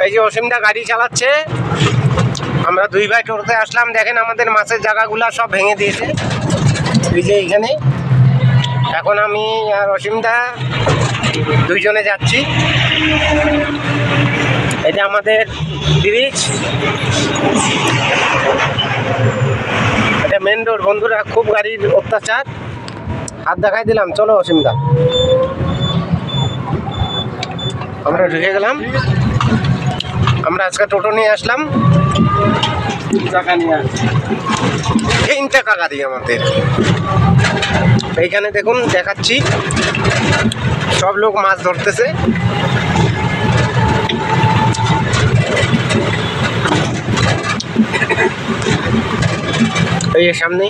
এই যে অসীমদা গাড়ি চালাচ্ছে, আমরা দুই ভাই টোটোতে আসলাম। দেখেন আমাদের মাছের জায়গাগুলো সব ভেঙে দিয়েছে এই যে এইখানে। এখন আমি আর অসীমদা দুইজনে যাচ্ছি। এটা আমাদের ব্রিজ, এটা মেন রোড। বন্ধুরা খুব গাড়ির অত্যাচার, হাত দেখাই দিলাম। চলো অসীমদা, আমরা ঢুকে গেলাম। আমরা আজকে টোটো নিয়ে আসলাম, টাকা নিয়ে 3 টাকা গাড়ি আমাদের। এইখানে দেখুন দেখাচ্ছি, সব লোক মাছ ধরতেছে। এই যে সামনে,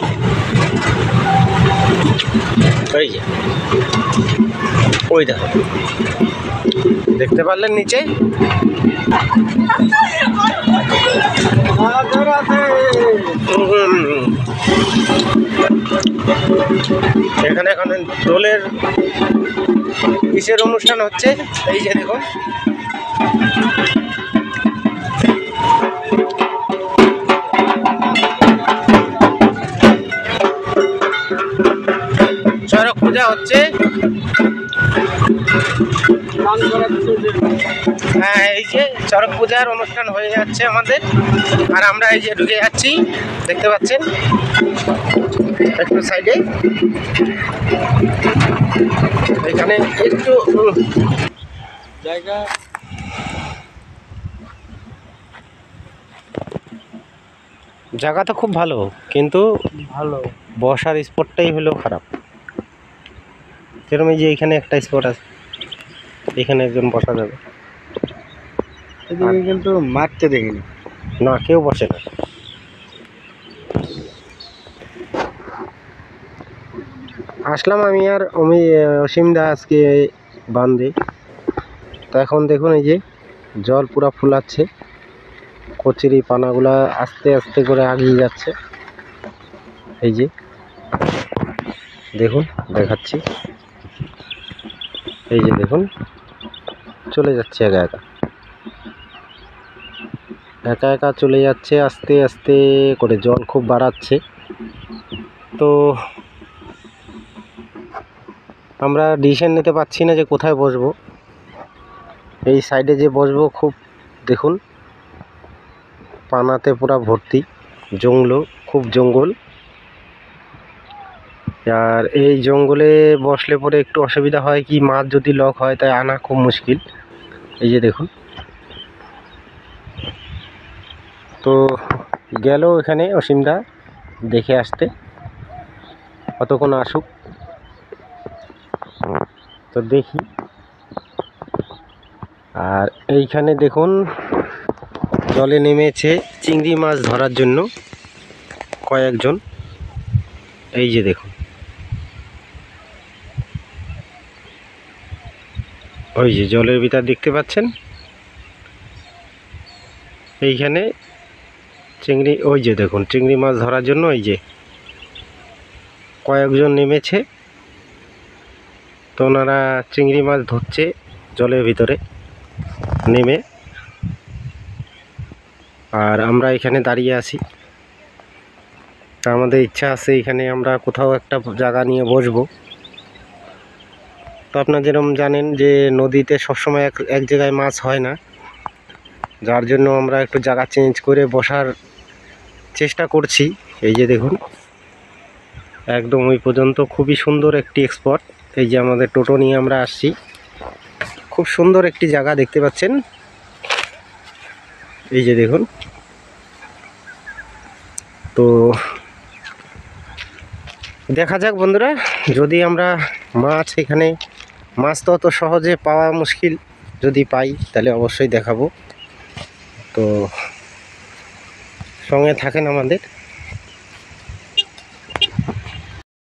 ওই যে ওই দেখো, দেখতে পারলেন নিচে। এখানে এখন দোলের কিসের অনুষ্ঠান হচ্ছে, এই যে দেখুন। চড়ক পূজা হচ্ছে। হ্যাঁ, এই যে চড়ক পূজার অনুষ্ঠান হয়ে যাচ্ছে আমাদের, আর আমরা এই যে ঢুকে যাচ্ছি, দেখতে পাচ্ছেন। একটু সাইডে এখানে একটু জায়গা, জায়গা তো খুব ভালো, কিন্তু ভালো বসার স্পটটাই হলো খারাপ। যেরকম এই যে এখানে একটা স্পট আছে, এখানে একজন বসা যাবে, কিন্তু মারতে দেখিনি, না কেউ বসে না। আসলাম আমি আর অসীমদা আজকে বান্ধে। তো এখন দেখুন এই যে জল পুরা ফুলাচ্ছে, কচুরি পানাগুলা আস্তে আস্তে করে আগিয়ে যাচ্ছে। এই যে দেখুন, দেখাচ্ছি, এই যে দেখুন চলে যাচ্ছে একা একা, একা একা চলে যাচ্ছে আস্তে আস্তে করে, জল খুব বাড়াচ্ছে। তো আমরা ডিসিশন নিতে পারছি না যে কোথায় বসবো। এই সাইডে যে বসবো, খুব দেখুন পানাতে পুরা ভর্তি, খুব জঙ্গল। আর এই জঙ্গলে বসলে পরে একটু অসুবিধা হয় কি, মাছ যদি লক হয় তাই আনা খুব মুশকিল। এই যে দেখুন, তো গেল এখানে অসীমদা দেখে আসতে, কতক্ষণ আসুক তো দেখি। আর এইখানে দেখুন জলে নেমেছে চিংড়ি মাছ ধরার জন্য কয়েকজন। এই যে দেখুন, ওই যে জলের ভিতর দেখতে পাচ্ছেন, এইখানে চিংড়ি, ওই যে দেখুন চিংড়ি মাছ ধরার জন্য এই যে কয়েকজন নেমেছে। তো ওনারা চিংড়ি মাছ ধরছে জলের ভিতরে নেমে, আর আমরা এখানে দাঁড়িয়ে আছি। তা আমাদের ইচ্ছা আছে এখানে আমরা কোথাও একটা জায়গা নিয়ে বসবো। তো আপনারা যেরকম জানেন যে নদীতে সবসময় এক জায়গায় মাছ হয় না, যার জন্য আমরা একটু জায়গা চেঞ্জ করে বসার চেষ্টা করছি। এই যে দেখুন একদম ওই পর্যন্ত খুবই সুন্দর একটি স্পট। এই যে আমাদের টোটো নিয়ে আমরা আসছি, খুব সুন্দর একটি জায়গা দেখতে পাচ্ছেন। এই যে দেখুন, তো দেখা যাক বন্ধুরা, যদি আমরা মাছ, এখানে মাছ তো অত সহজে পাওয়া মুশকিল, যদি পাই তাহলে অবশ্যই দেখাবো। তো সঙ্গে থাকেন আমাদের।